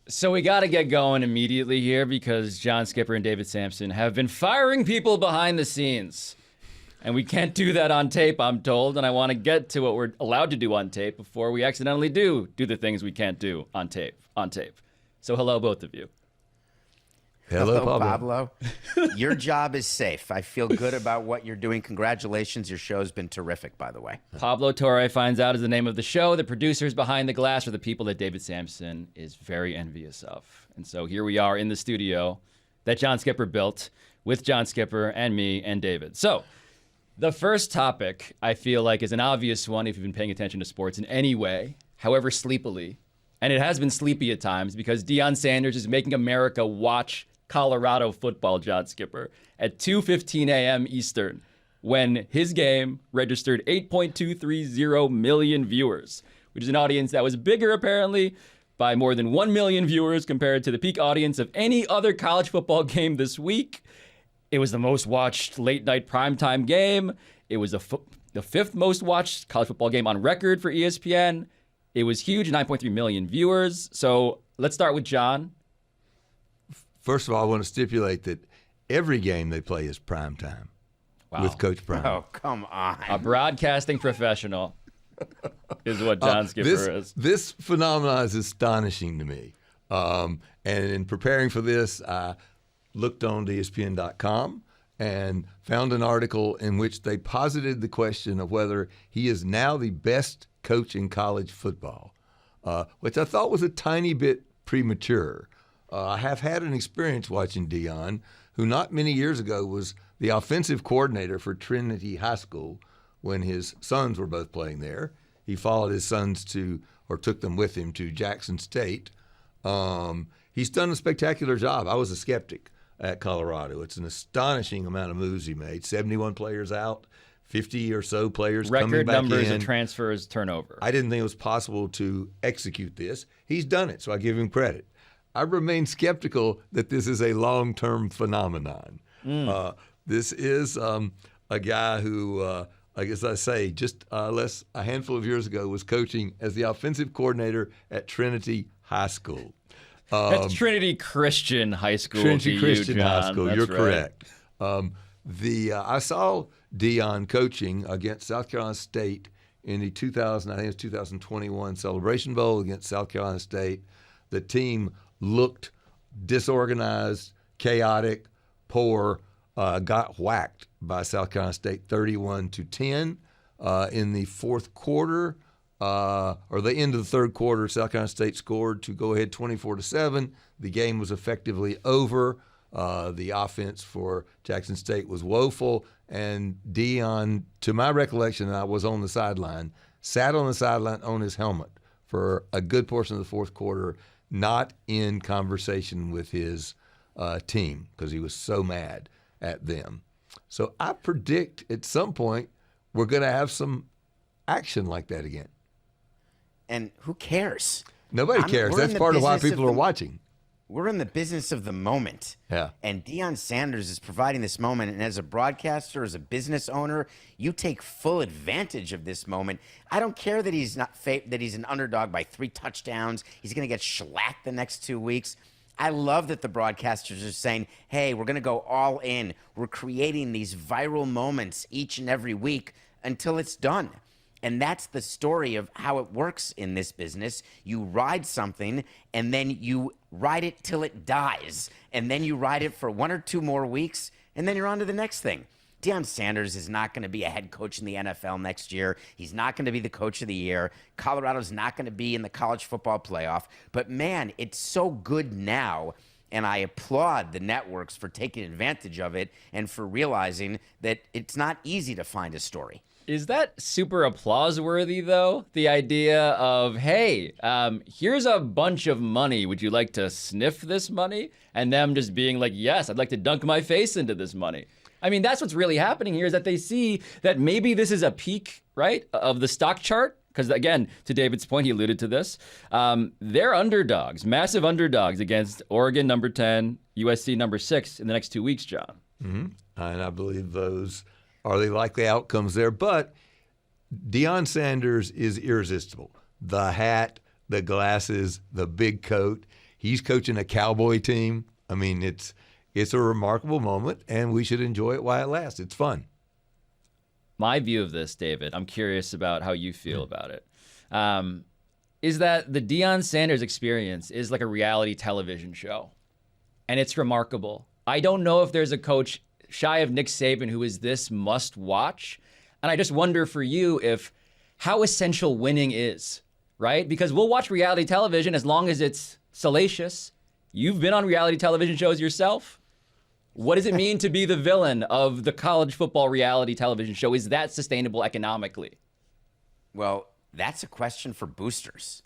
So we got to get going immediately here because John Skipper and David Samson have been firing people behind the scenes. And we can't do that on tape, I'm told. And I want to get to what we're allowed to do on tape before we accidentally do the things we can't do on tape. So hello, both of you. Hello, Pablo. Your job is safe. I feel good about what you're doing. Congratulations. Your show's been terrific, by the way. Pablo Torre Finds Out is the name of the show. The producers behind the glass are the people that David Samson is very envious of. And so here we are in the studio that John Skipper built with John Skipper and me and David. So the first topic I feel like is an obvious one if you've been paying attention to sports in any way, however sleepily. And it has been sleepy at times because Deion Sanders is making America watch Colorado football, John Skipper, at 2:15 a.m. Eastern, when his game registered 8.230 million viewers, which is an audience that was bigger, apparently, by more than 1 million viewers compared to the peak audience of any other college football game this week. It was the most watched late-night primetime game. It was the fifth most watched college football game on record for ESPN. It was huge, 9.3 million viewers. So let's start with John. First of all, I want to stipulate that every game they play is prime time with Coach Prime. Oh, come on. A broadcasting professional is what John Skipper is. This phenomenon is astonishing to me. And in preparing for this, I looked on ESPN.com and found an article in which they posited the question of whether he is now the best coach in college football, which I thought was a tiny bit premature. I have had an experience watching Deion, who not many years ago was the offensive coordinator for Trinity High School when his sons were both playing there. He followed his sons took them with him to Jackson State. He's done a spectacular job. I was a skeptic at Colorado. It's an astonishing amount of moves he made. 71 players out, 50 or so players coming back in. Record numbers of transfers, turnover. I didn't think it was possible to execute this. He's done it, so I give him credit. I remain skeptical that this is a long-term phenomenon. This is a guy who, as I say, just a handful of years ago was coaching as the offensive coordinator at Trinity High School. That's Trinity Christian High School. Trinity Christian High School. That's You're right. correct. I saw Deion coaching against South Carolina State in the 2021 Celebration Bowl against South Carolina State. The team looked disorganized, chaotic, poor, got whacked by South Carolina State 31-10 in the fourth quarter, or the end of the third quarter. South Carolina State scored to go ahead 24-7. The game was effectively over. The offense for Jackson State was woeful, and Deion, to my recollection, and I was on the sideline, sat on the sideline on his helmet for a good portion of the fourth quarter, not in conversation with his team because he was so mad at them. So I predict at some point we're going to have some action like that again. And who cares? Nobody cares. That's part of why people are watching. We're in the business of the moment. Yeah. And Deion Sanders is providing this moment. And as a broadcaster, as a business owner, you take full advantage of this moment. I don't care that he's that he's an underdog by 3 touchdowns. He's going to get shellacked the next 2 weeks. I love that the broadcasters are saying, hey, we're going to go all in. We're creating these viral moments each and every week until it's done. And that's the story of how it works in this business. You ride something, and then you ride it till it dies. And then you ride it for 1 or 2 more weeks, and then you're on to the next thing. Deion Sanders is not going to be a head coach in the NFL next year. He's not going to be the coach of the year. Colorado's not going to be in the college football playoff. But, man, it's so good now, and I applaud the networks for taking advantage of it and for realizing that it's not easy to find a story. Is that super applause-worthy, though? The idea of, hey, here's a bunch of money. Would you like to sniff this money? And them just being like, yes, I'd like to dunk my face into this money. I mean, that's what's really happening here is that they see that maybe this is a peak, right, of the stock chart. Because, again, to David's point, he alluded to this. They're underdogs, massive underdogs against Oregon, number 10, USC, number 6 in the next 2 weeks, John. Mm-hmm. And I believe those are the likely outcomes there. But Deion Sanders is irresistible. The hat, the glasses, the big coat. He's coaching a Cowboy team. I mean, it's a remarkable moment, and we should enjoy it while it lasts. It's fun. My view of this, David, I'm curious about how you feel about it, is that the Deion Sanders experience is like a reality television show, and it's remarkable. I don't know if there's a coach shy of Nick Saban who is this must watch. And I just wonder for you how essential winning is, right? Because we'll watch reality television as long as it's salacious. You've been on reality television shows yourself. What does it mean to be the villain of the college football reality television show? Is that sustainable economically? Well, that's a question for boosters.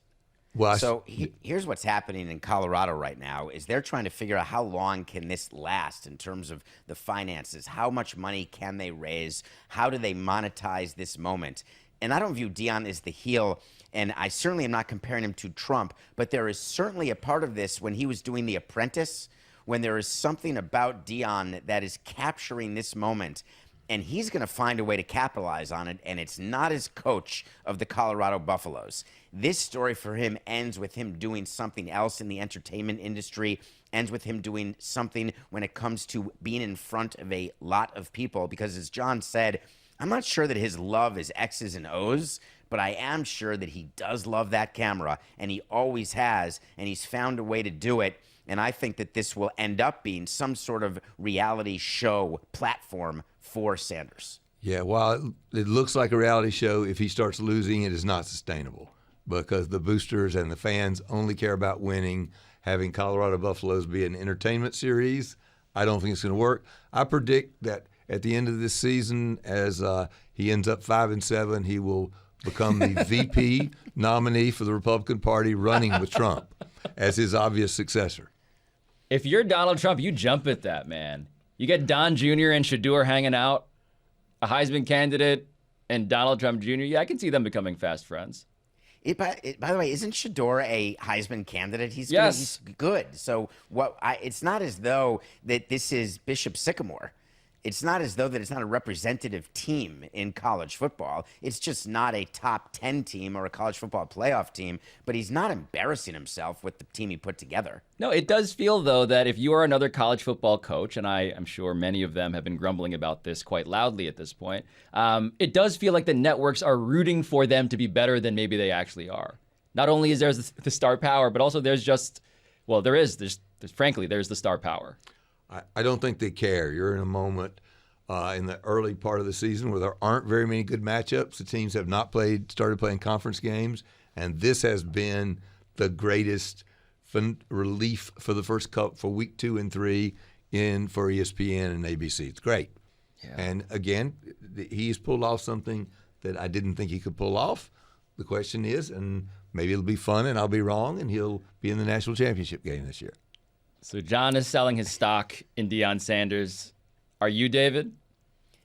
Well, So here's what's happening in Colorado right now is they're trying to figure out how long can this last in terms of the finances. How much money can they raise? How do they monetize this moment? And I don't view Deion as the heel, and I certainly am not comparing him to Trump, but there is certainly a part of this when he was doing The Apprentice, when there is something about Deion that is capturing this moment. And he's going to find a way to capitalize on it, and it's not as coach of the Colorado Buffaloes. This story for him ends with him doing something else in the entertainment industry, ends with him doing something when it comes to being in front of a lot of people. Because as John said, I'm not sure that his love is X's and O's, but I am sure that he does love that camera, and he always has, and he's found a way to do it. And I think that this will end up being some sort of reality show platform for Sanders. Yeah, while it looks like a reality show, if he starts losing, it is not sustainable because the boosters and the fans only care about winning. Having Colorado Buffaloes be an entertainment series, I don't think it's going to work. I predict that at the end of this season, as he ends up 5-7, he will become the VP nominee for the Republican Party, running with Trump as his obvious successor. If you're Donald Trump, you jump at that, man. You get Don Jr. and Shador hanging out, a Heisman candidate, and Donald Trump Jr. Yeah, I can see them becoming fast friends. By the way, isn't Shador a Heisman candidate? He's good. So it's not as though that this is Bishop Sycamore. It's not as though that it's not a representative team in college football. It's just not a top 10 team or a college football playoff team, but he's not embarrassing himself with the team he put together. No, it does feel, though, that if you are another college football coach, and I am sure many of them have been grumbling about this quite loudly at this point, it does feel like the networks are rooting for them to be better than maybe they actually are. Not only is there the star power, but also there's frankly, there's the star power. I don't think they care. You're in a moment in the early part of the season where there aren't very many good matchups. The teams have not started playing conference games, and this has been the greatest relief for the first cup for week 2 and 3 for ESPN and ABC. It's great. Yeah. And again, he's pulled off something that I didn't think he could pull off. The question is, and maybe it'll be fun and I'll be wrong, and he'll be in the national championship game this year. So John is selling his stock in Deion Sanders. Are you, David?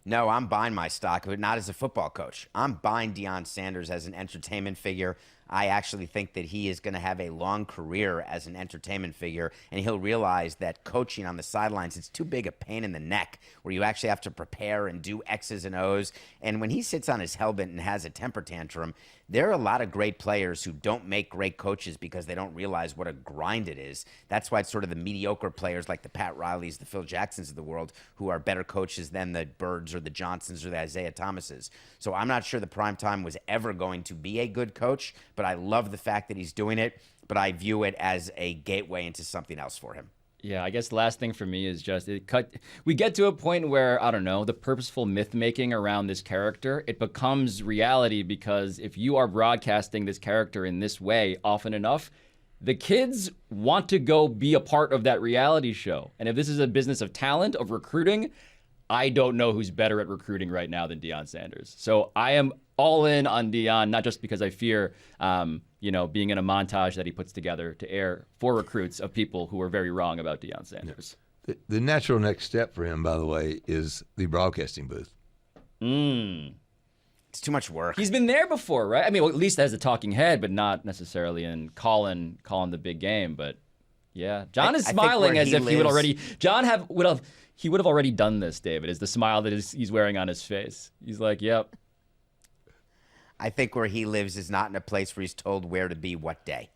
No, I'm buying my stock, but not as a football coach. I'm buying Deion Sanders as an entertainment figure. I actually think that he is going to have a long career as an entertainment figure, and he'll realize that coaching on the sidelines, it's too big a pain in the neck where you actually have to prepare and do X's and O's. And when he sits on his helmet and has a temper tantrum, there are a lot of great players who don't make great coaches because they don't realize what a grind it is. That's why it's sort of the mediocre players like the Pat Rileys, the Phil Jacksons of the world who are better coaches than the Birds or the Johnsons or the Isaiah Thomases. So I'm not sure the primetime was ever going to be a good coach, but I love the fact that he's doing it, but I view it as a gateway into something else for him. Yeah, I guess the last thing for me is just we get to a point where, I don't know, the purposeful myth making around this character, it becomes reality because if you are broadcasting this character in this way often enough, the kids want to go be a part of that reality show. And if this is a business of talent, of recruiting, I don't know who's better at recruiting right now than Deion Sanders. So I am all in on Deion, not just because I fear, being in a montage that he puts together to air for recruits of people who are very wrong about Deion Sanders. The natural next step for him, by the way, is the broadcasting booth. It's too much work. He's been there before, right? I mean, at least as a talking head, but not necessarily in calling the big game. But yeah, John is smiling as if he would already. He would have already done this, David, is the smile that he's wearing on his face. He's like, yep. I think where he lives is not in a place where he's told where to be what day.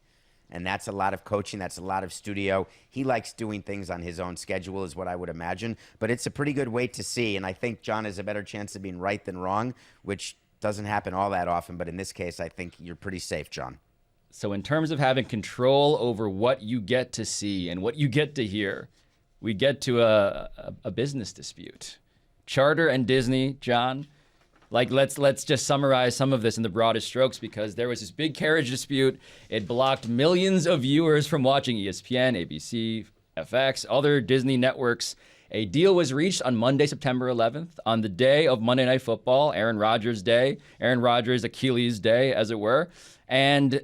And that's a lot of coaching. That's a lot of studio. He likes doing things on his own schedule is what I would imagine. But it's a pretty good wait to see. And I think John has a better chance of being right than wrong, which doesn't happen all that often. But in this case, I think you're pretty safe, John. So in terms of having control over what you get to see and what you get to hear, we get to a business dispute. Charter and Disney, John, like let's just summarize some of this in the broadest strokes, because there was this big carriage dispute. It blocked millions of viewers from watching ESPN, ABC, FX, other Disney networks. A deal was reached on Monday, September 11th, on the day of Monday Night Football, Aaron Rodgers' day, Aaron Rodgers' Achilles' day, as it were. And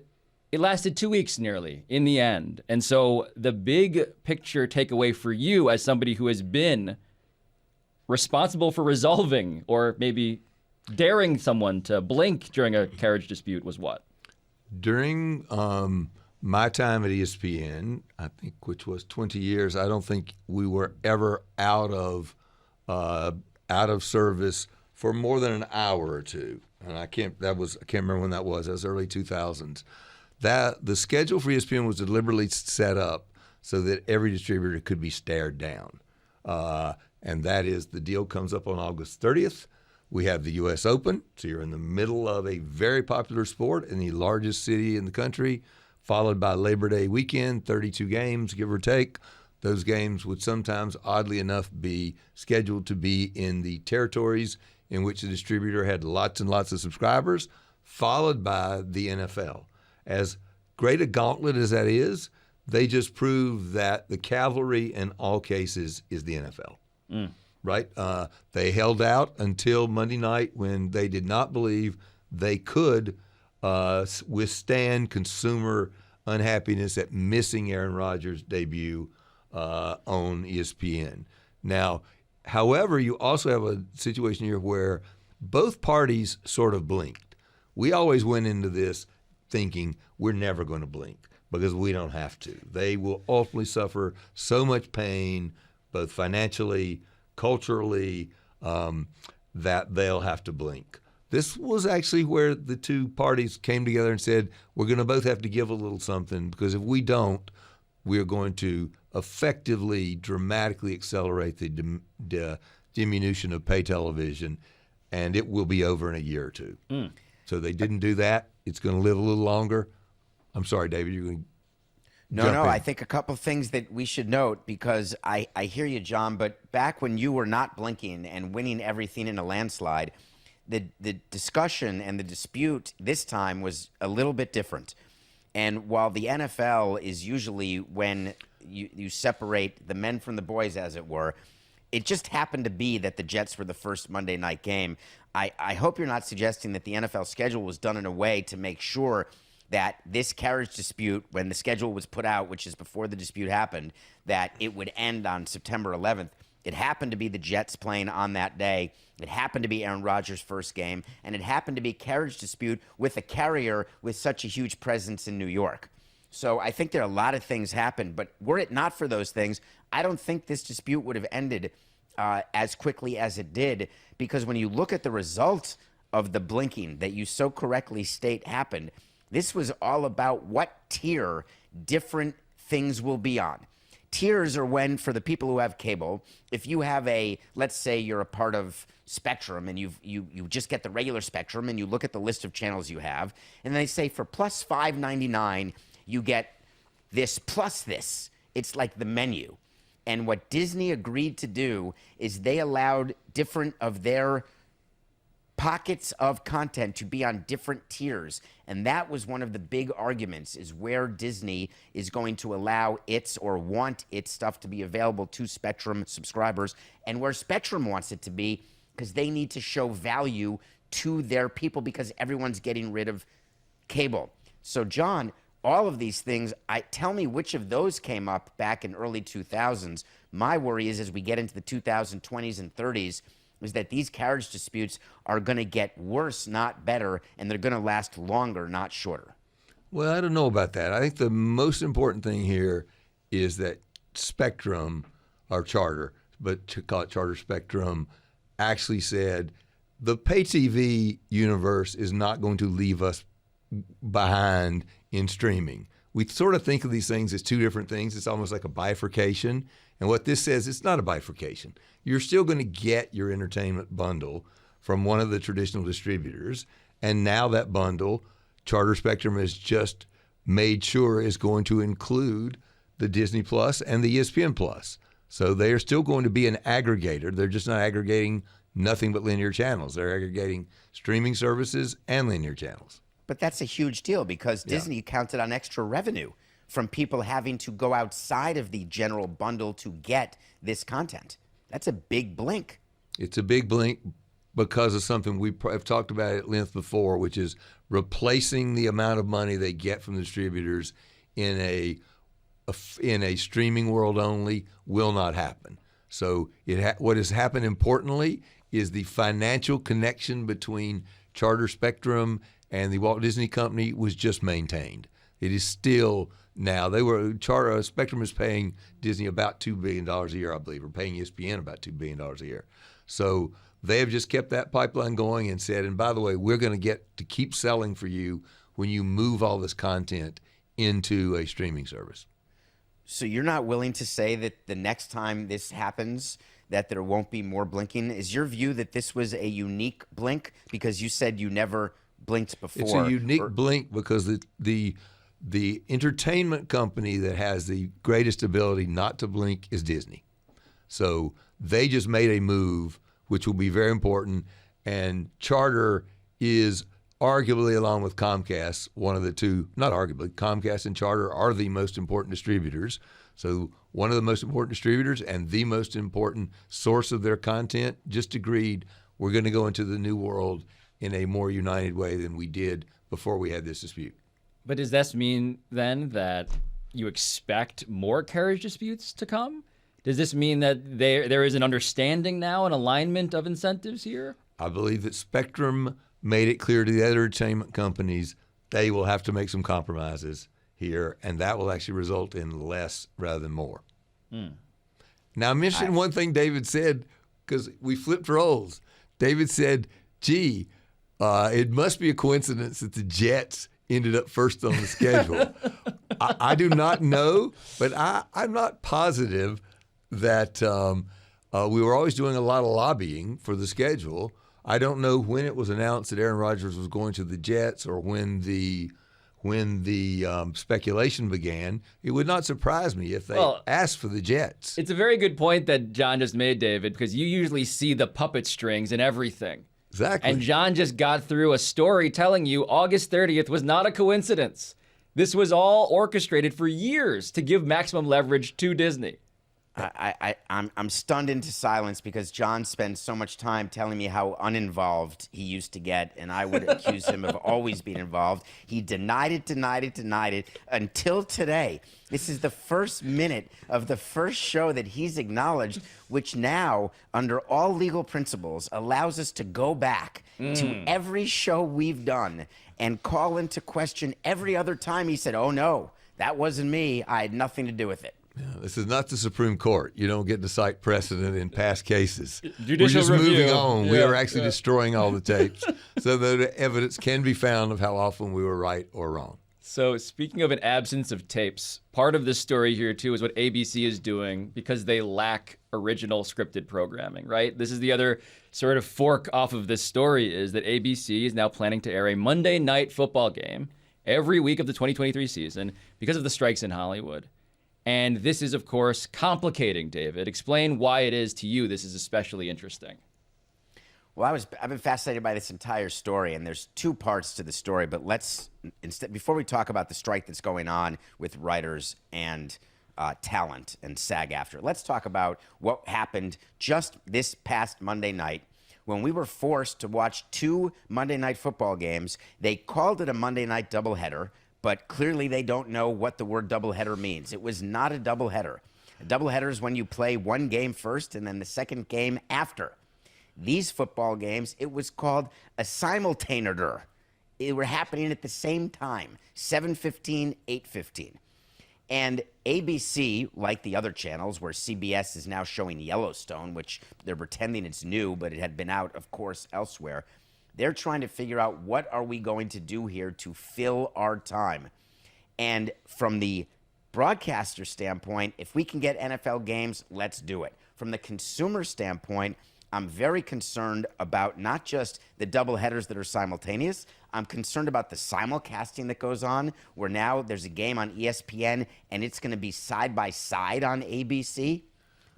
it lasted 2 weeks nearly in the end. And so the big picture takeaway for you as somebody who has been responsible for resolving or maybe daring someone to blink during a carriage dispute was what? During my time at ESPN, I think, which was 20 years, I don't think we were ever out of service for more than an hour or two. And I can't remember when that was. That was early 2000s. The schedule for ESPN was deliberately set up so that every distributor could be stared down. And that is, the deal comes up on August 30th. We have the U.S. Open, so you're in the middle of a very popular sport in the largest city in the country, followed by Labor Day weekend, 32 games, give or take. Those games would sometimes, oddly enough, be scheduled to be in the territories in which the distributor had lots and lots of subscribers, followed by the NFL. As great a gauntlet as that is, they just prove that the cavalry in all cases is the NFL. Right? They held out until Monday night when they did not believe they could withstand consumer unhappiness at missing Aaron Rodgers' debut on ESPN. Now, however, you also have a situation here where both parties sort of blinked. We always went into this thinking we're never going to blink because we don't have to. They will ultimately suffer so much pain, both financially, culturally, that they'll have to blink. This was actually where the two parties came together and said, we're going to both have to give a little something, because if we don't, we're going to effectively, dramatically accelerate the diminution of pay television, and it will be over in a year or two. So they didn't do that. It's going to live a little longer. I'm sorry, David, you're going to No, I think a couple things that we should note, because I hear you, John, but back when you were not blinking and winning everything in a landslide, the discussion and the dispute this time was a little bit different. And while the NFL is usually when you separate the men from the boys, as it were, it just happened to be that the Jets were the first Monday night game. I hope you're not suggesting that the NFL schedule was done in a way to make sure that this carriage dispute, when the schedule was put out, which is before the dispute happened, that it would end on September 11th. It happened to be the Jets playing on that day. It happened to be Aaron Rodgers' first game, and it happened to be a carriage dispute with a carrier with such a huge presence in New York. So I think there are a lot of things happened, but were it not for those things, I don't think this dispute would have ended as quickly as it did, because when you look at the result of the blinking that you so correctly state happened, this was all about what tier different things will be on. Tiers are when, for the people who have cable, if you have let's say you're a part of Spectrum and you just get the regular Spectrum and you look at the list of channels you have, and they say for plus $5.99 you get this plus this. It's like the menu. And what Disney agreed to do is they allowed different of their pockets of content to be on different tiers. And that was one of the big arguments, is where Disney is going to allow its or want its stuff to be available to Spectrum subscribers, and where Spectrum wants it to be, because they need to show value to their people, because everyone's getting rid of cable. So, John, all of these things, tell me which of those came up back in early 2000s. My worry is, as we get into the 2020s and 30s, is that these carriage disputes are going to get worse, not better, and they're going to last longer, not shorter. Well, I don't know about that. I think the most important thing here is that Spectrum, or Charter, but to call it Charter Spectrum, actually said the pay TV universe is not going to leave us behind in streaming. we sort of think of these things as two different things. It's almost like a bifurcation. And what this says, it's not a bifurcation. You're still going to get your entertainment bundle from one of the traditional distributors. And now that bundle, Charter Spectrum has just made sure is going to include the Disney Plus and the ESPN Plus. So they are still going to be an aggregator. They're just not aggregating nothing but linear channels. They're aggregating streaming services and linear channels. But that's a huge deal because Disney counted on extra revenue from people having to go outside of the general bundle to get this content. That's a big blink. It's a big blink because of something we have talked about at length before, which is replacing the amount of money they get from the distributors in a streaming world only will not happen. So what has happened importantly is the financial connection between Charter Spectrum and the Walt Disney Company was just maintained. It is still now. Spectrum is paying Disney about $2 billion a year, I believe, or paying ESPN about $2 billion a year. So they have just kept that pipeline going and said, and by the way, we're going to get to keep selling for you when you move all this content into a streaming service. So you're not willing to say that the next time this happens, that there won't be more blinking? Is your view that this was a unique blink because you said you never blinked before? It's a unique blink because the entertainment company that has the greatest ability not to blink is Disney. So they just made a move which will be very important, and Charter is arguably, along with Comcast, one of the two, not arguably, Comcast and Charter are the most important distributors. So one of the most important distributors and the most important source of their content just agreed we're going to go into the new world in a more united way than we did before we had this dispute. But does this mean then that you expect more carriage disputes to come? Does this mean that there is an understanding now, an alignment of incentives here? I believe that Spectrum made it clear to the other entertainment companies they will have to make some compromises here, and that will actually result in less rather than more. Now, mention one thing David said, because we flipped roles. David said, gee, it must be a coincidence that the Jets ended up first on the schedule. I do not know, but I'm not positive that we were always doing a lot of lobbying for the schedule. I don't know when it was announced that Aaron Rodgers was going to the Jets or when the speculation began. It would not surprise me if they asked for the Jets. It's a very good point that John just made, David, because you usually see the puppet strings and everything. Exactly. And John just got through a story telling you August 30th was not a coincidence. This was all orchestrated for years to give maximum leverage to Disney. I'm stunned into silence because John spends so much time telling me how uninvolved he used to get, and I would accuse him of always being involved. He denied it until today. This is the first minute of the first show that he's acknowledged, which now, under all legal principles, allows us to go back to every show we've done and call into question every other time he said, oh no, that wasn't me. I had nothing to do with it. Yeah, this is not the Supreme Court. You don't get to cite precedent in past cases. Judicial We're just review. moving on. Yeah, we are actually destroying all the tapes so that evidence can be found of how often we were right or wrong. So speaking of an absence of tapes, part of this story here too is what ABC is doing because they lack original scripted programming, right? This is the other sort of fork off of this story is that ABC is now planning to air a Monday night football game every week of the 2023 season because of the strikes in Hollywood. And this is, of course, complicating, David. Explain why it is to you this is especially interesting. Well, I've been fascinated by this entire story, and there's two parts to the story. But before we talk about the strike that's going on with writers and talent and SAG-AFTRA, let's talk about what happened just this past Monday night when we were forced to watch two Monday night football games. They called it a Monday night doubleheader, but clearly they don't know what the word doubleheader means. It was not a doubleheader. A doubleheader is when you play one game first and then the second game after. These football games, it was called a simultaneator. They were happening at the same time, 7:15, 8:15. And ABC, like the other channels where CBS is now showing Yellowstone, which they're pretending it's new, but it had been out, of course, elsewhere, they're trying to figure out what are we going to do here to fill our time. And from the broadcaster standpoint, if we can get NFL games, let's do it. From the consumer standpoint, I'm very concerned about not just the double headers that are simultaneous. I'm concerned about the simulcasting that goes on, where now there's a game on ESPN and it's going to be side by side on ABC.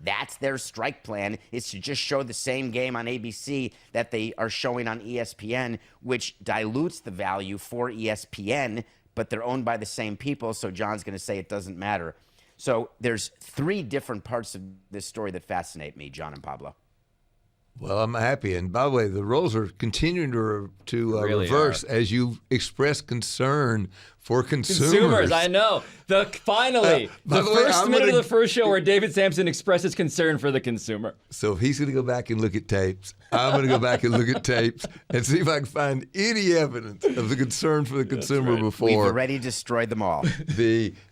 That's their strike plan, is to just show the same game on ABC that they are showing on ESPN, which dilutes the value for ESPN, but they're owned by the same people, so John's going to say it doesn't matter. So there's three different parts of this story that fascinate me, John and Pablo. Well, I'm happy. And by the way, the roles are continuing to Really reverse are. as you express concern for consumers. I know. Finally, by the the way, first I'm minute gonna- of the first show where David Samson expresses concern for the consumer. So if he's going to go back and look at tapes, I'm going to go back and look at tapes and see if I can find any evidence of the concern for the consumer right. before. We've already destroyed them all.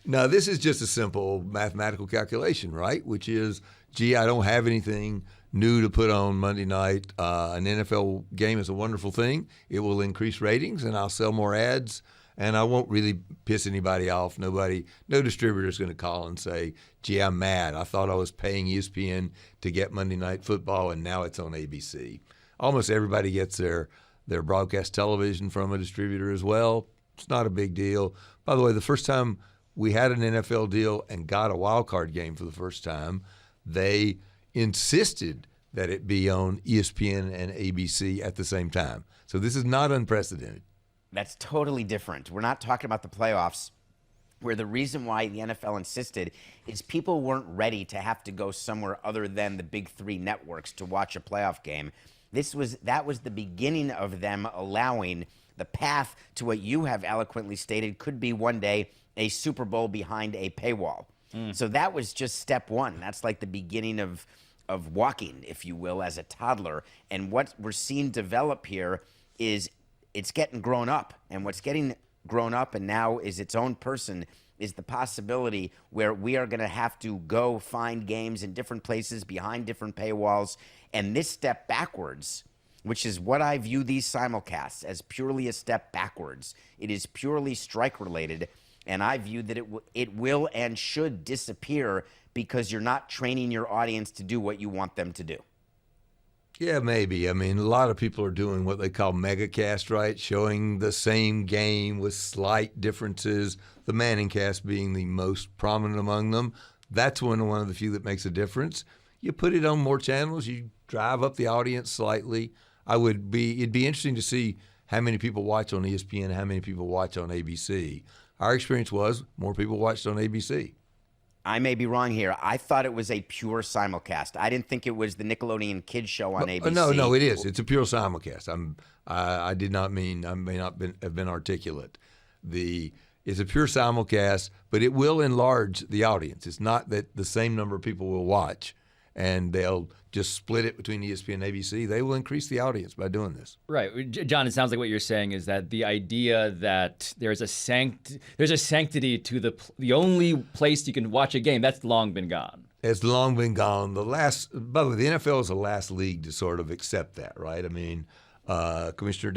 Now, this is just a simple mathematical calculation, right? Which is, gee, I don't have anything new to put on Monday night. An NFL game is a wonderful thing. It will increase ratings, and I'll sell more ads, and I won't really piss anybody off. No distributor is going to call and say, gee, I'm mad. I thought I was paying ESPN to get Monday Night Football, and now it's on ABC. Almost everybody gets their broadcast television from a distributor as well. It's not a big deal. By the way, the first time we had an NFL deal and got a wild card game for the first time, they insisted that it be on ESPN and ABC at the same time. So this is not unprecedented. That's totally different. We're not talking about the playoffs, where the reason why the NFL insisted is people weren't ready to have to go somewhere other than the big three networks to watch a playoff game. That was the beginning of them allowing the path to what you have eloquently stated could be one day a Super Bowl behind a paywall. So that was just step one. That's like the beginning of walking, if you will, as a toddler. And what we're seeing develop here is it's getting grown up. And what's getting grown up and now is its own person is the possibility where we are going to have to go find games in different places behind different paywalls. And this step backwards, which is what I view these simulcasts as, purely a step backwards. It is purely strike related. And I view that it will and should disappear because you're not training your audience to do what you want them to do. Yeah, maybe. I mean, a lot of people are doing what they call megacast, right? Showing the same game with slight differences, the Manning cast being the most prominent among them. That's one of the few that makes a difference. You put it on more channels, you drive up the audience slightly. It'd be interesting to see how many people watch on ESPN, how many people watch on ABC. Our experience was more people watched on ABC. I may be wrong here. I thought it was a pure simulcast. I didn't think it was the Nickelodeon Kids show on ABC. No, it is. It's a pure simulcast. I did not mean, I may not have been articulate. It's a pure simulcast, but it will enlarge the audience. It's not that the same number of people will watch and they'll just split it between ESPN and ABC. They will increase the audience by doing this. Right. John, it sounds like what you're saying is that the idea that there's a sanctity to the only place you can watch a game, that's long been gone. It's long been gone. By the way, the NFL is the last league to sort of accept that, right? I mean, Commissioner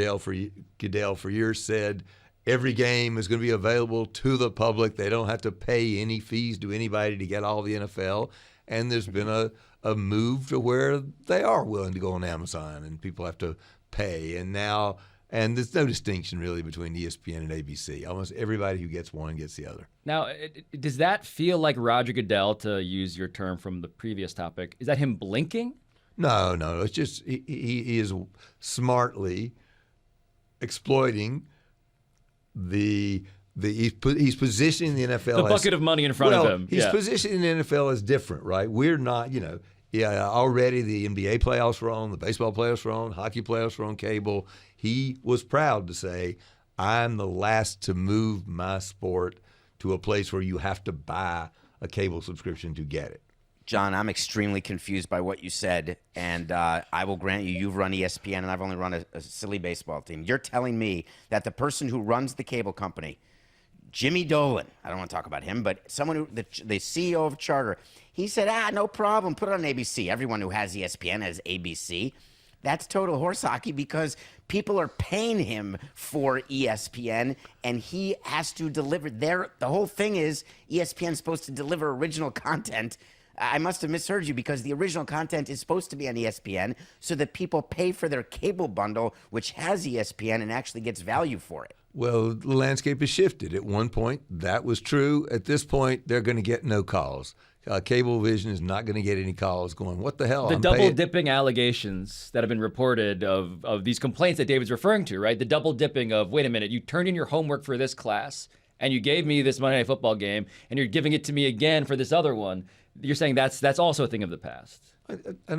Goodell for years said every game is going to be available to the public. They don't have to pay any fees to anybody to get all the NFL. And there's been a move to where they are willing to go on Amazon and people have to pay. And there's no distinction really between ESPN and ABC. Almost everybody who gets one gets the other. Now, does that feel like Roger Goodell, to use your term from the previous topic? Is that him blinking? No. It's just he is smartly exploiting he's positioning the NFL The bucket of money in front of him. He's positioning the NFL as different, right? We're not, already the NBA playoffs were on, the baseball playoffs were on, hockey playoffs were on cable. He was proud to say, I'm the last to move my sport to a place where you have to buy a cable subscription to get it. John, I'm extremely confused by what you said, and I will grant you've run ESPN, and I've only run a silly baseball team. You're telling me that the person who runs the cable company, Jimmy Dolan, I don't want to talk about him, but someone the CEO of Charter, he said, no problem, put it on ABC. Everyone who has ESPN has ABC. that's total horse hockey because people are paying him for ESPN and he has to deliver. The whole thing is ESPN's supposed to deliver original content. I must have misheard you because the original content is supposed to be on ESPN so that people pay for their cable bundle, which has ESPN and actually gets value for it. Well, the landscape has shifted. At one point, that was true. At this point, they're going to get no calls. Cablevision is not going to get any calls going, what the hell? The double-dipping allegations that have been reported of these complaints that David's referring to, right? The double-dipping of, wait a minute, you turned in your homework for this class, and you gave me this Monday Night Football game, and you're giving it to me again for this other one. You're saying that's also a thing of the past. I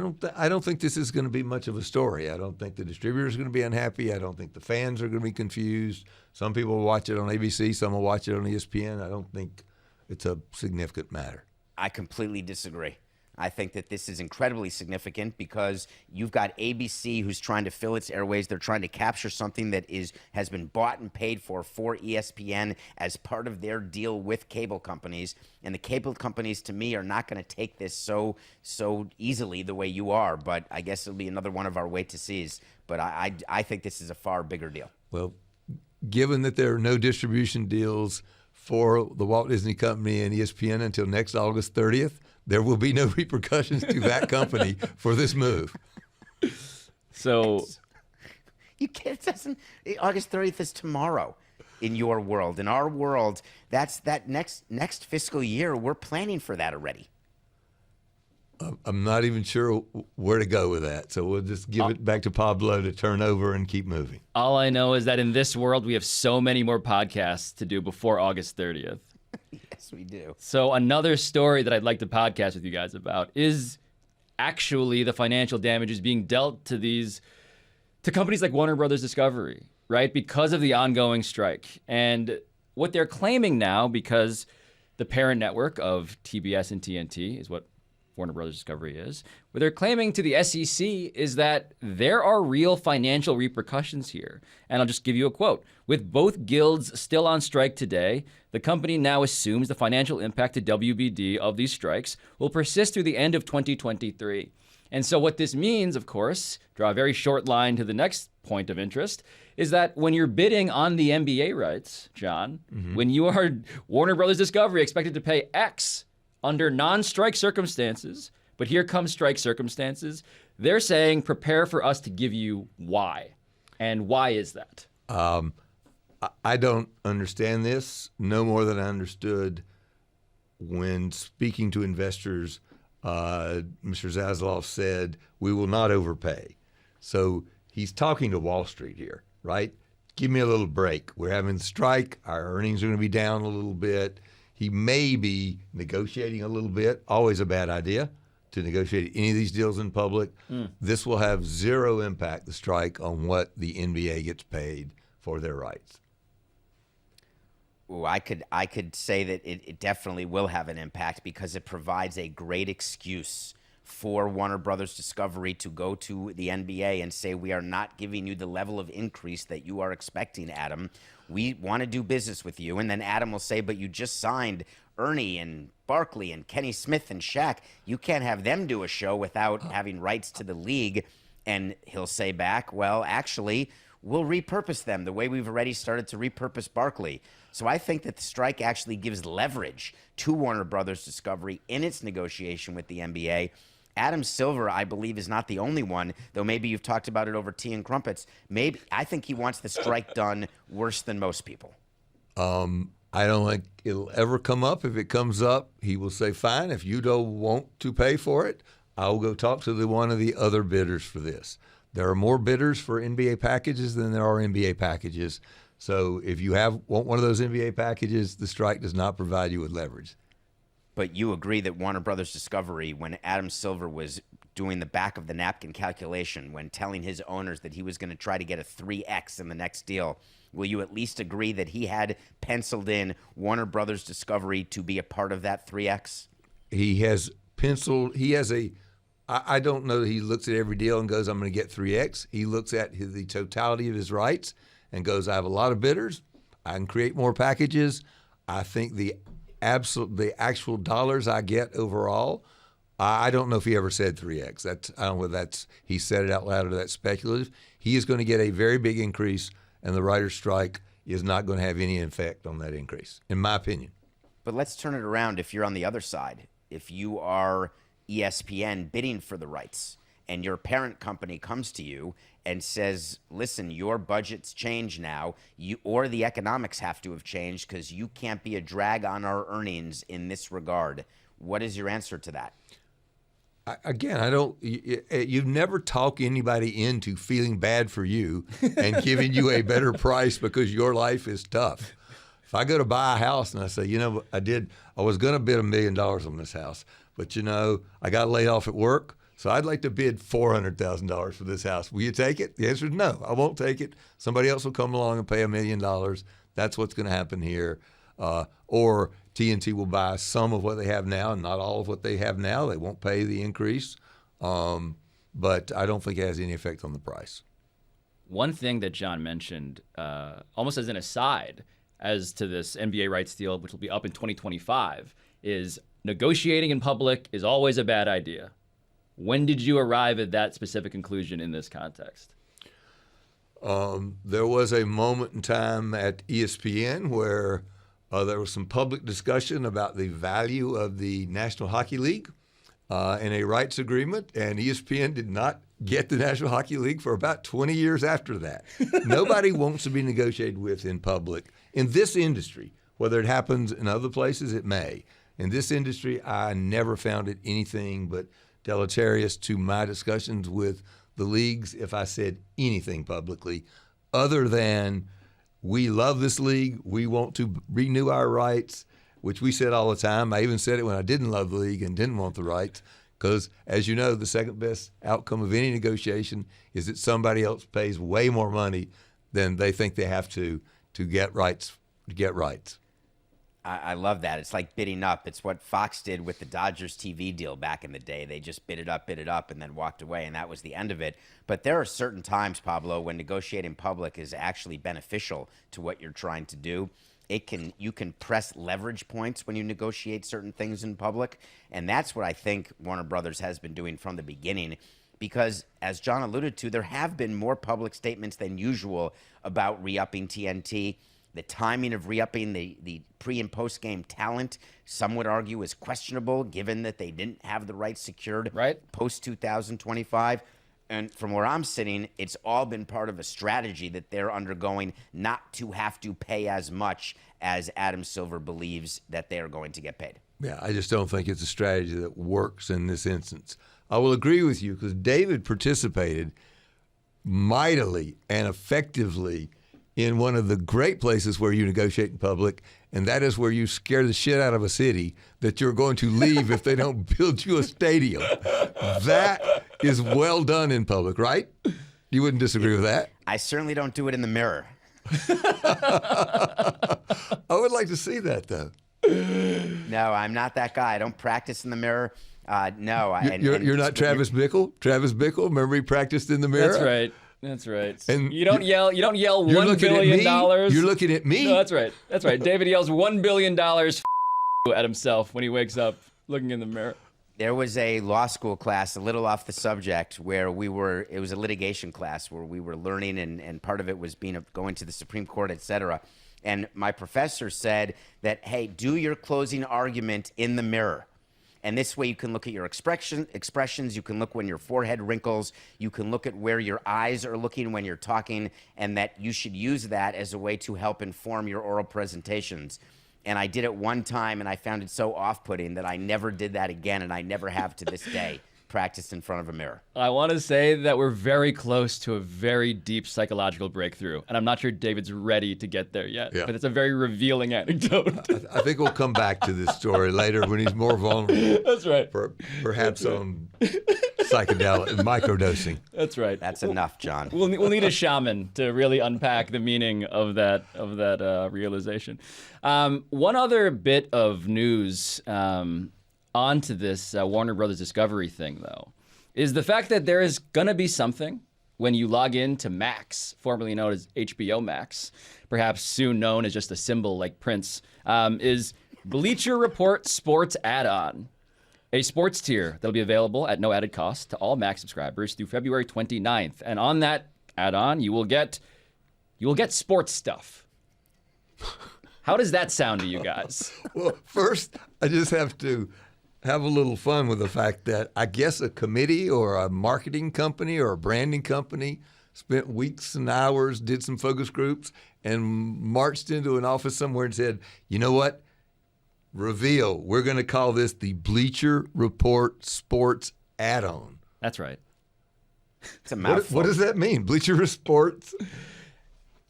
don't think this is going to be much of a story. I don't think the distributor is going to be unhappy. I don't think the fans are going to be confused. Some people will watch it on ABC. Some will watch it on ESPN. I don't think it's a significant matter. I completely disagree. I think that this is incredibly significant because you've got ABC who's trying to fill its airways. They're trying to capture something that has been bought and paid for ESPN as part of their deal with cable companies. And the cable companies, to me, are not going to take this so easily the way you are. But I guess it'll be another one of our wait to sees. But I think this is a far bigger deal. Well, given that there are no distribution deals for the Walt Disney Company and ESPN until next August 30th, there will be no repercussions to that company for this move. So you can't. August 30th is tomorrow in your world. In our world, that's that next fiscal year. We're planning for that already. I'm not even sure where to go with that. So we'll just give it back to Pablo to turn over and keep moving. All I know is that in this world, we have so many more podcasts to do before August 30th. Yes, we do. So another story that I'd like to podcast with you guys about is actually the financial damages being dealt to companies like Warner Brothers Discovery, right? Because of the ongoing strike. And what they're claiming now, because the parent network of TBS and TNT is what Warner Brothers Discovery is, what they're claiming to the SEC is that there are real financial repercussions here. And I'll just give you a quote. With both guilds still on strike today, the company now assumes the financial impact to WBD of these strikes will persist through the end of 2023. And so what this means, of course, draw a very short line to the next point of interest, is that when you're bidding on the NBA rights, John, when you are Warner Brothers Discovery expected to pay X under non-strike circumstances, but here comes strike circumstances, they're saying prepare for us to give you Y. And why is that? I don't understand this no more than I understood when speaking to investors. Mr. Zasloff said, we will not overpay. So he's talking to Wall Street here, right? Give me a little break. We're having a strike. Our earnings are going to be down a little bit. He may be negotiating a little bit. Always a bad idea to negotiate any of these deals in public. This will have zero impact, the strike, on what the NBA gets paid for their rights. Ooh, I could say that it definitely will have an impact because it provides a great excuse for Warner Brothers Discovery to go to the NBA and say, we are not giving you the level of increase that you are expecting, Adam. We want to do business with you. And then Adam will say, but you just signed Ernie and Barkley and Kenny Smith and Shaq. You can't have them do a show without having rights to the league. And he'll say back, well, actually, we'll repurpose them the way we've already started to repurpose Barkley. So I think that the strike actually gives leverage to Warner Brothers Discovery in its negotiation with the NBA. Adam Silver, I believe, is not the only one, though maybe you've talked about it over tea and crumpets. Maybe I think he wants the strike done worse than most people. I don't think it'll ever come up. If it comes up, he will say, fine, if you don't want to pay for it, I'll go talk to one of the other bidders for this. There are more bidders for NBA packages than there are NBA packages. So if you want one of those NBA packages, the strike does not provide you with leverage. But you agree that Warner Brothers Discovery, when Adam Silver was doing the back of the napkin calculation, when telling his owners that he was going to try to get a 3X in the next deal, will you at least agree that he had penciled in Warner Brothers Discovery to be a part of that 3X? He has I don't know that he looks at every deal and goes, I'm going to get 3X. He looks at the totality of his rights and goes, I have a lot of bidders. I can create more packages. I think the actual dollars I get overall I don't know if he ever said 3x. I don't know whether he said it out loud or that's speculative. He is going to get a very big increase, and the writer's strike is not going to have any effect on that increase, in my opinion. But let's turn it around if you're on the other side. If you are ESPN bidding for the rights and your parent company comes to you and says, listen, your budget's changed now, or the economics have to have changed because you can't be a drag on our earnings in this regard. What is your answer to that? Again, you've never talked anybody into feeling bad for you and giving you a better price because your life is tough. If I go to buy a house and I say, I was going to bid $1 million on this house, but I got laid off at work, so I'd like to bid $400,000 for this house. Will you take it? The answer is no, I won't take it. Somebody else will come along and pay $1 million. That's what's going to happen here. Or TNT will buy some of what they have now and not all of what they have now. They won't pay the increase, but I don't think it has any effect on the price. One thing that John mentioned, almost as an aside, as to this NBA rights deal, which will be up in 2025, is negotiating in public is always a bad idea. When did you arrive at that specific conclusion in this context? There was a moment in time at ESPN where there was some public discussion about the value of the National Hockey League and a rights agreement, and ESPN did not get the National Hockey League for about 20 years after that. Nobody wants to be negotiated with in public. In this industry, whether it happens in other places, it may. In this industry, I never found it anything but deleterious to my discussions with the leagues if I said anything publicly other than we love this league, we want to renew our rights, which we said all the time. I even said it when I didn't love the league and didn't want the rights, because as you know, the second best outcome of any negotiation is that somebody else pays way more money than they think they have to get rights. I love that. It's like bidding up. It's what Fox did with the Dodgers TV deal back in the day. They just bid it up, and then walked away, and that was the end of it. But there are certain times, Pablo, when negotiating public is actually beneficial to what you're trying to do. You can press leverage points when you negotiate certain things in public, and that's what I think Warner Brothers has been doing from the beginning. Because, as John alluded to, there have been more public statements than usual about re-upping TNT. The timing of re-upping the pre- and post-game talent, some would argue, is questionable, given that they didn't have the rights secured post-2025. And from where I'm sitting, it's all been part of a strategy that they're undergoing not to have to pay as much as Adam Silver believes that they are going to get paid. Yeah, I just don't think it's a strategy that works in this instance. I will agree with you because David participated mightily and effectively in one of the great places where you negotiate in public, and that is where you scare the shit out of a city that you're going to leave if they don't build you a stadium. That is well done in public, right? You wouldn't disagree with that? I certainly don't do it in the mirror. I would like to see that, though. No, I'm not that guy. I don't practice in the mirror. No. You're not Travis Bickle? Travis Bickle, remember he practiced in the mirror? That's right. That's right. And you don't yell $1 billion. You're looking at me. No, that's right. That's right. David yells $1 billion at himself when he wakes up looking in the mirror. There was a law school class, a little off the subject, where it was a litigation class where we were learning, and part of it was going to the Supreme Court, et cetera. And my professor said that, hey, do your closing argument in the mirror. And this way you can look at your expressions, you can look when your forehead wrinkles, you can look at where your eyes are looking when you're talking, and that you should use that as a way to help inform your oral presentations. And I did it one time, and I found it so off-putting that I never did that again, and I never have to this day practiced in front of a mirror. I want to say that we're very close to a very deep psychological breakthrough, and I'm not sure David's ready to get there yet, but it's a very revealing anecdote. I think we'll come back to this story later when he's more vulnerable. That's right. Perhaps on psychedelic and microdosing. That's right. That's enough, John. We'll need a shaman to really unpack the meaning of that realization. One other bit of news onto this Warner Brothers Discovery thing, though, is the fact that there is going to be something when you log in to Max, formerly known as HBO Max, perhaps soon known as just a symbol like Prince, is Bleacher Report Sports add-on. a sports tier that'll be available at no added cost to all Max subscribers through February 29th. And on that add-on, you will get sports stuff. How does that sound to you guys? Well, first, I just have to have a little fun with the fact that I guess a committee or a marketing company or a branding company spent weeks and hours, did some focus groups, and marched into an office somewhere and said, you know what? Reveal. We're going to call this the Bleacher Report Sports add-on. That's right. It's a mouthful. What does that mean? Bleacher Sports?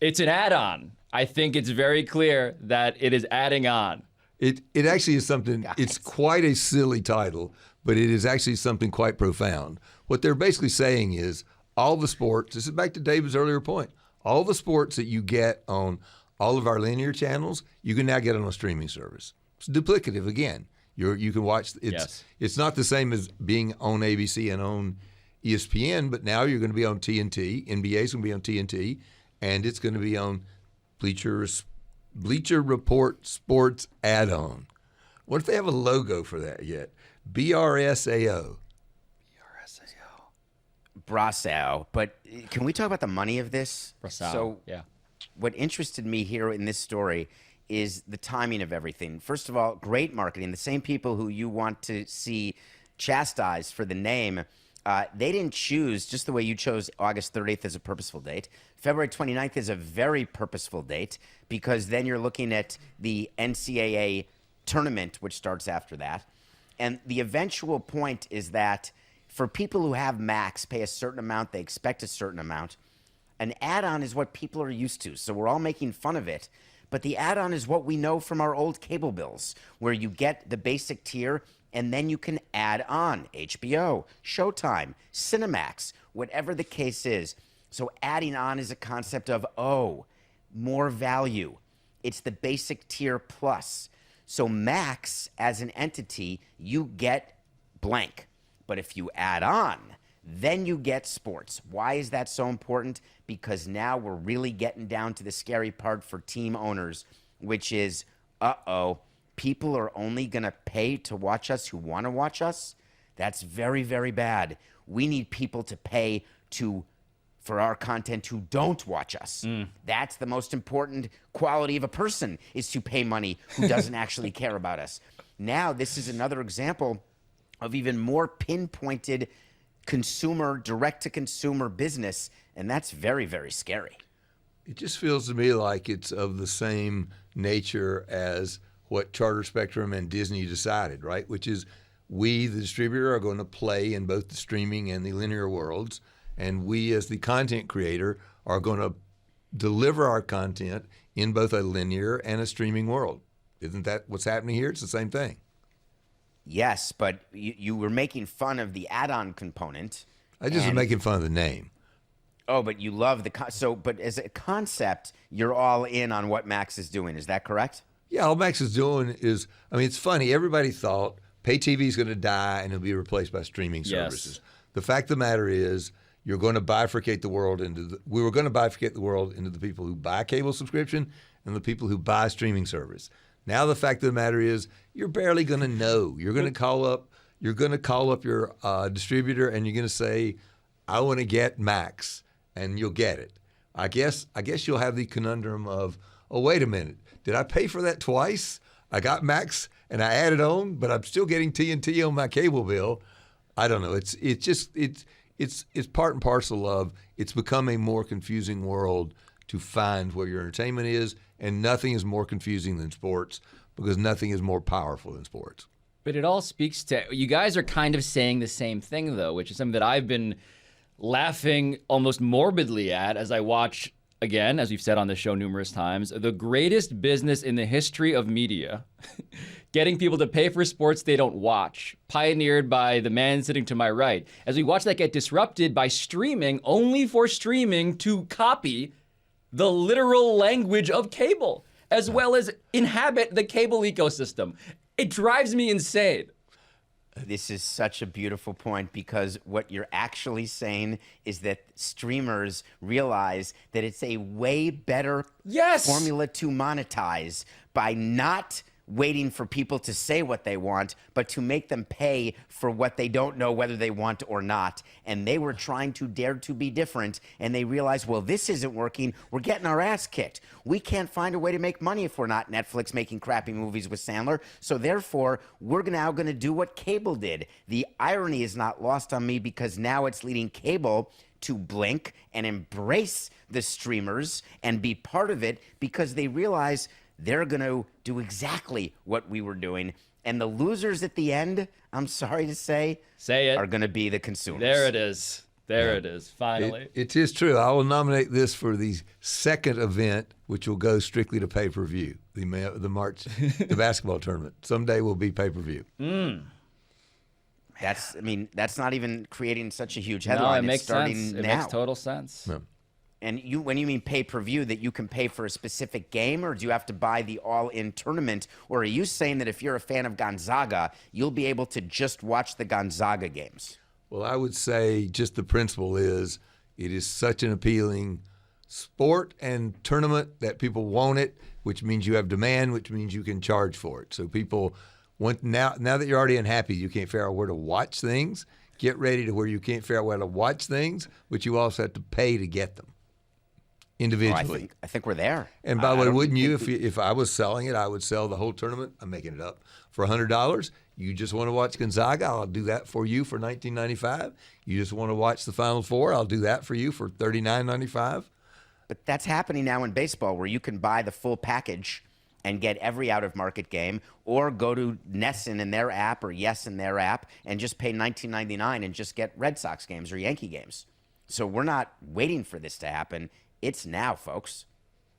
It's an add-on. I think it's very clear that it is adding on. It actually is something, Guys. It's quite a silly title, but it is actually something quite profound. What they're basically saying is all the sports, this is back to David's earlier point, all the sports that you get on all of our linear channels, you can now get on a streaming service. It's duplicative again. You can watch, it's not the same as being on ABC and on ESPN, but now you're going to be on TNT, NBA's going to be on TNT, and it's going to be on Bleacher Report Sports add-on. What if they have a logo for that yet? BRSAO. Brassao. But can we talk about the money of this? Brassao, So yeah. what interested me here in this story is the timing of everything. First of all, great marketing. The same people who you want to see chastised for the name, they didn't choose just the way you chose August 30th as a purposeful date. February 29th is a very purposeful date because then you're looking at the NCAA tournament, which starts after that. And the eventual point is that for people who have Max, pay a certain amount, they expect a certain amount. An add-on is what people are used to, so we're all making fun of it. But the add-on is what we know from our old cable bills, where you get the basic tier and then you can add on HBO, Showtime, Cinemax, whatever the case is. So adding on is a concept of, more value. It's the basic tier plus. So Max, as an entity, you get blank. But if you add on, then you get sports. Why is that so important? Because now we're really getting down to the scary part for team owners, which is, people are only going to pay to watch us who want to watch us? That's very, very bad. We need people to pay for our content who don't watch us. That's the most important quality of a person, is to pay money who doesn't actually care about us. Now, this is another example of even more pinpointed consumer, direct-to-consumer business, and that's very, very scary. It just feels to me like it's of the same nature as what Charter Spectrum and Disney decided, right? Which is we, the distributor, are going to play in both the streaming and the linear worlds, and we, as the content creator, are going to deliver our content in both a linear and a streaming world. Isn't that what's happening here? It's the same thing. Yes, but you were making fun of the add-on component. I just was making fun of the name. Oh, but you love but as a concept, you're all in on what Max is doing. Is that correct? Yeah, all Max is doing is, it's funny. Everybody thought pay TV is going to die and it'll be replaced by streaming services. The fact of the matter is, you're going to bifurcate the world we were going to bifurcate the world into the people who buy cable subscription and the people who buy streaming service. Now the fact of the matter is, you're barely going to know. You're going to call up your distributor and you're going to say, I want to get Max, and you'll get it. I guess you'll have the conundrum of, oh, wait a minute, did I pay for that twice? I got Max and I added on, but I'm still getting TNT on my cable bill. I don't know. It's part and parcel of, it's become a more confusing world to find where your entertainment is, and nothing is more confusing than sports because nothing is more powerful than sports. But it all speaks to, you guys are kind of saying the same thing, though, which is something that I've been laughing almost morbidly at as I watch, again, as we've said on the show numerous times, the greatest business in the history of media, getting people to pay for sports they don't watch, pioneered by the man sitting to my right. As we watch that get disrupted by streaming, only for streaming to copy the literal language of cable, as well as inhabit the cable ecosystem. It drives me insane. This is such a beautiful point, because what you're actually saying is that streamers realize that it's a way better formula to monetize by not waiting for people to say what they want, but to make them pay for what they don't know whether they want or not. And they were trying to dare to be different, and they realized, well, this isn't working. We're getting our ass kicked. We can't find a way to make money if we're not Netflix making crappy movies with Sandler. So therefore, we're now going to do what cable did. The irony is not lost on me because now it's leading cable to blink and embrace the streamers and be part of it because they realize they're going to do exactly what we were doing. And the losers at the end, I'm sorry to say it, are going to be the consumers. There it is. There it is. Finally. It is true. I will nominate this for the second event, which will go strictly to pay-per-view, the basketball tournament. Someday will be pay-per-view. That's not even creating such a huge headline. No, it makes starting sense. now. It makes total sense. No. And when you mean pay-per-view, that you can pay for a specific game, or do you have to buy the all-in tournament? Or are you saying that if you're a fan of Gonzaga, you'll be able to just watch the Gonzaga games? Well, I would say just the principle is it is such an appealing sport and tournament that people want it, which means you have demand, which means you can charge for it. So people want now that you're already unhappy, you can't figure out where to watch things. Get ready to where you can't figure out where to watch things, but you also have to pay to get them individually. I think we're there. And by the way, wouldn't you, if I was selling it, I would sell the whole tournament. I'm making it up for $100. You just want to watch Gonzaga, I'll do that for you for $19.95. You just want to watch the Final Four, I'll do that for you for $39.95. But that's happening now in baseball, where you can buy the full package and get every out-of-market game, or go to Nielsen in their app or Yes in their app and just pay $19.99 and just get Red Sox games or Yankee games. So we're not waiting for this to happen. It's now, folks.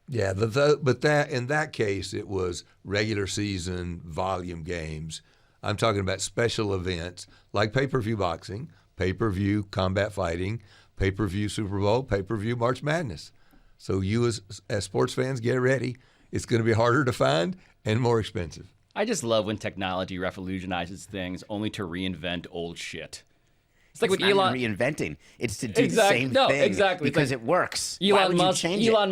Yeah, but that in that case, it was regular season volume games. I'm talking about special events like pay-per-view boxing, pay-per-view combat fighting, pay-per-view Super Bowl, pay-per-view March Madness. So you as sports fans, get ready. It's going to be harder to find and more expensive. I just love when technology revolutionizes things only to reinvent old shit. It's like it's when not reinventing. It's to do the same thing exactly. because it works. Elon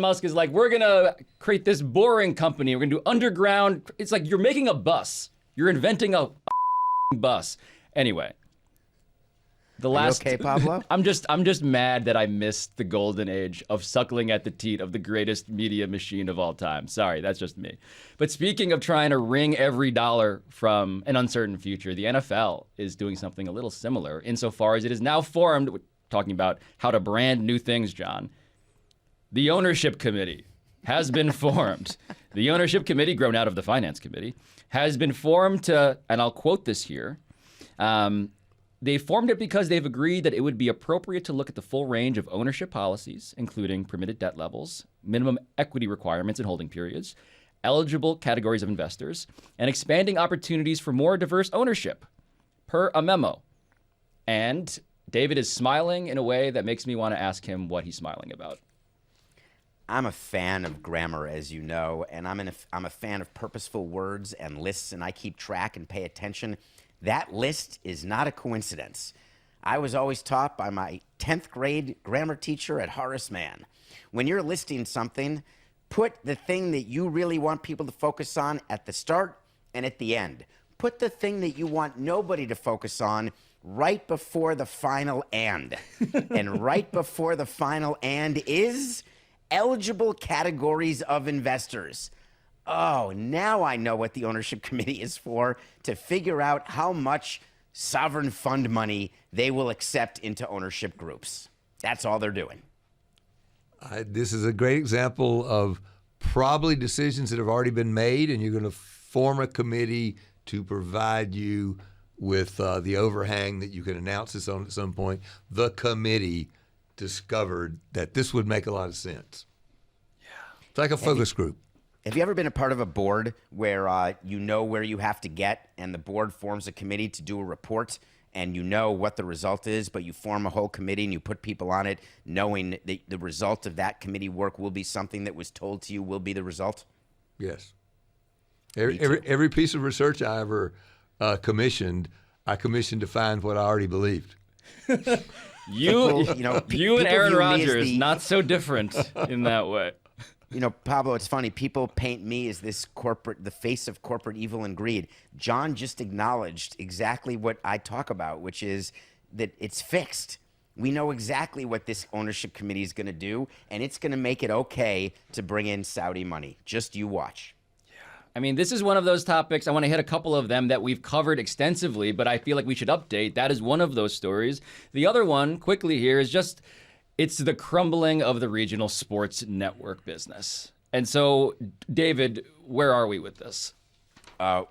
Musk is like, we're going to create this boring company. We're going to do underground. It's like you're making a bus. You're inventing a bus. Anyway. The last, Are you okay, Pablo? I'm just mad that I missed the golden age of suckling at the teat of the greatest media machine of all time. Sorry, that's just me. But speaking of trying to wring every dollar from an uncertain future, the NFL is doing something a little similar insofar as it is now formed, talking about how to brand new things, John. The ownership committee has been formed. The ownership committee, grown out of the finance committee, has been formed to, and I'll quote this here, they formed it because they've agreed that it would be appropriate to look at the full range of ownership policies, including permitted debt levels, minimum equity requirements and holding periods, eligible categories of investors, and expanding opportunities for more diverse ownership, per a memo. And David is smiling in a way that makes me want to ask him what he's smiling about. I'm a fan of grammar, as you know, and I'm a fan of purposeful words and lists, and I keep track and pay attention. That list is not a coincidence. I was always taught by my 10th grade grammar teacher at Horace Mann. When you're listing something, put the thing that you really want people to focus on at the start and at the end. Put the thing that you want nobody to focus on right before the final and. And right before the final and is eligible categories of investors. Oh, now I know what the ownership committee is for, to figure out how much sovereign fund money they will accept into ownership groups. That's all they're doing. This is a great example of probably decisions that have already been made, and you're going to form a committee to provide you with the overhang that you can announce this on at some point. The committee discovered that this would make a lot of sense. Yeah. It's like a focus group. Have you ever been a part of a board where you know where you have to get, and the board forms a committee to do a report, and you know what the result is, but you form a whole committee and you put people on it knowing that the result of that committee work will be something that was told to you will be the result? Yes. Every piece of research I ever commissioned, I commissioned to find what I already believed. You and Aaron Rodgers, not so different in that way. You know, Pablo, it's funny. People paint me as the face of corporate evil and greed. John just acknowledged exactly what I talk about, which is that it's fixed. We know exactly what this ownership committee is going to do, and it's going to make it okay to bring in Saudi money. Just you watch. I mean, this is one of those topics. I want to hit a couple of them that we've covered extensively, but I feel like we should update. That is one of those stories. The other one, quickly here, is just it's the crumbling of the regional sports network business. And so, David, where are we with this?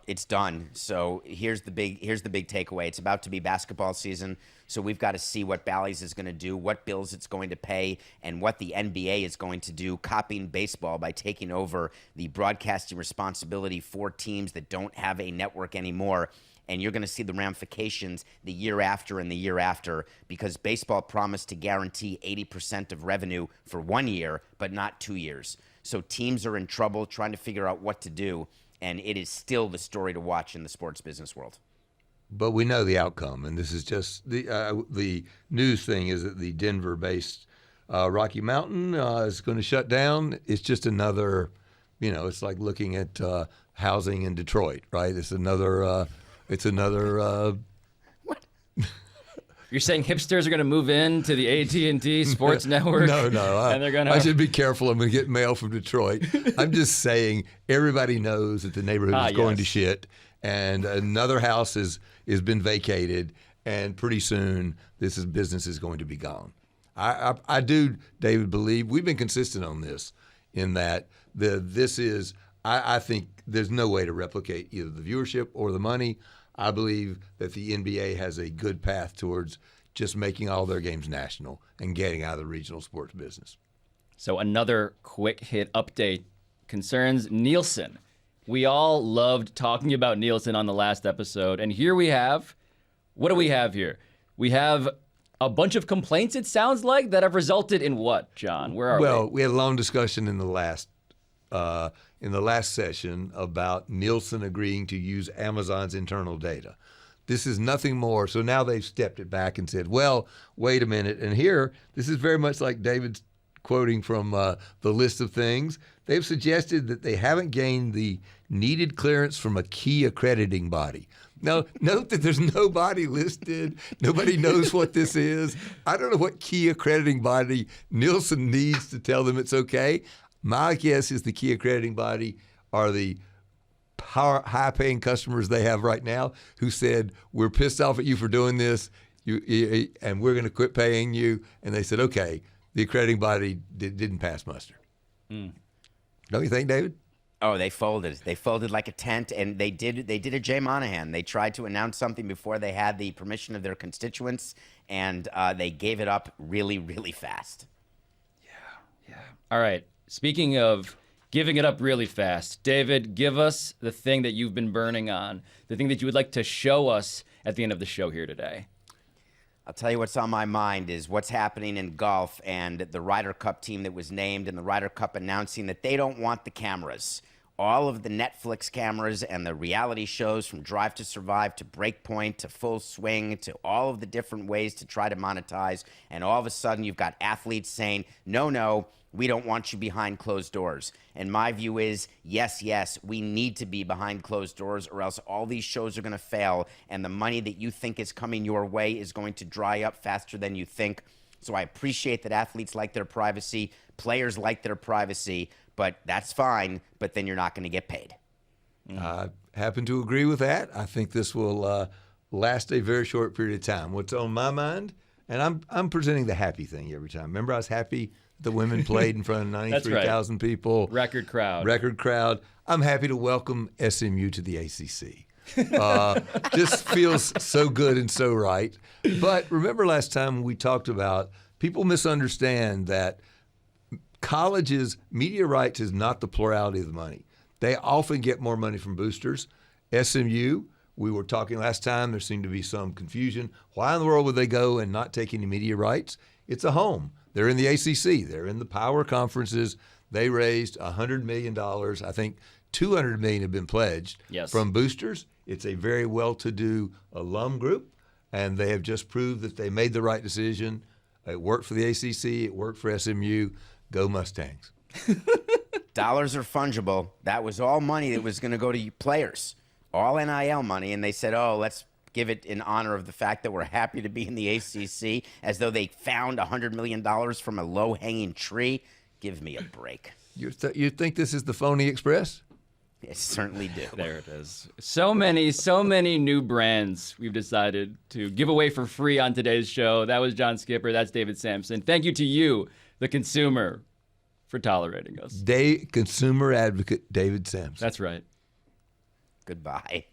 It's done. So here's the big takeaway. It's about to be basketball season. So we've got to see what Bally's is going to do, what bills it's going to pay, and what the NBA is going to do, copying baseball by taking over the broadcasting responsibility for teams that don't have a network anymore. And you're going to see the ramifications the year after and the year after, because baseball promised to guarantee 80% of revenue for 1 year, but not 2 years. So teams are in trouble trying to figure out what to do. And it is still the story to watch in the sports business world. But we know the outcome, and this is just the news thing is that the Denver-based Rocky Mountain is going to shut down. It's just another, it's like looking at housing in Detroit, right? It's another. What? You're saying hipsters are going to move into the AT&T Sports Network? No. And they're going to. I should be careful. I'm going to get mail from Detroit. I'm just saying everybody knows that the neighborhood is going to shit, and another house has been vacated, and pretty soon business is going to be gone. I do, David, believe we've been consistent on this, in that I think there's no way to replicate either the viewership or the money. I believe that the NBA has a good path towards just making all their games national and getting out of the regional sports business. So another quick hit update concerns Nielsen. We all loved talking about Nielsen on the last episode, and here we have, what do we have here? We have a bunch of complaints, it sounds like, that have resulted in what, John? Where are we? Well, we had a long discussion in the last session about Nielsen agreeing to use Amazon's internal data. This is nothing more. So now they've stepped it back and said, well, wait a minute. And here, this is very much like David's quoting from the list of things. They've suggested that they haven't gained the needed clearance from a key accrediting body. Now, note that there's nobody listed. Nobody knows what this is. I don't know what key accrediting body Nielsen needs to tell them it's okay. My guess is the key accrediting body are the high-paying customers they have right now who said, we're pissed off at you for doing this, and we're going to quit paying you. And they said, okay, the accrediting body didn't pass muster. Don't you think, David? Oh, they folded. They folded like a tent, and they did a Jay Monahan. They tried to announce something before they had the permission of their constituents, and they gave it up really, really fast. Yeah. All right. Speaking of giving it up really fast, David, give us the thing that you've been burning on, the thing that you would like to show us at the end of the show here today. I'll tell you what's on my mind is what's happening in golf and the Ryder Cup team that was named, and the Ryder Cup announcing that they don't want the cameras. All of the Netflix cameras and the reality shows, from Drive to Survive to Breakpoint to Full Swing to all of the different ways to try to monetize. And all of a sudden you've got athletes saying, no, we don't want you behind closed doors. And my view is, yes, we need to be behind closed doors, or else all these shows are going to fail, and the money that you think is coming your way is going to dry up faster than you think. So I appreciate that athletes like their privacy, players like their privacy, but that's fine, but then you're not going to get paid. I happen to agree with that. I think this will last a very short period of time. What's on my mind, and I'm presenting the happy thing every time. Remember, I was happy the women played in front of 93,000 people. Record crowd. I'm happy to welcome SMU to the ACC. Just feels so good and so right. But remember last time we talked about, people misunderstand that colleges, media rights is not the plurality of the money. They often get more money from boosters. SMU, we were talking last time, there seemed to be some confusion. Why in the world would they go and not take any media rights? It's a home. They're in the ACC. They're in the power conferences. They raised $100 million. I think $200 million have been pledged from boosters. It's a very well-to-do alum group, and they have just proved that they made the right decision. It worked for the ACC. It worked for SMU. Go Mustangs. Dollars are fungible. That was all money that was going to go to players, all NIL money. And they said, oh, let's give it in honor of the fact that we're happy to be in the ACC, as though they found $100 million from a low-hanging tree. Give me a break. You think this is the Phony Express? I certainly do. There it is. So many new brands we've decided to give away for free on today's show. That was John Skipper. That's David Samson. Thank you to you, the consumer, for tolerating us. Consumer advocate David Samson. That's right. Goodbye.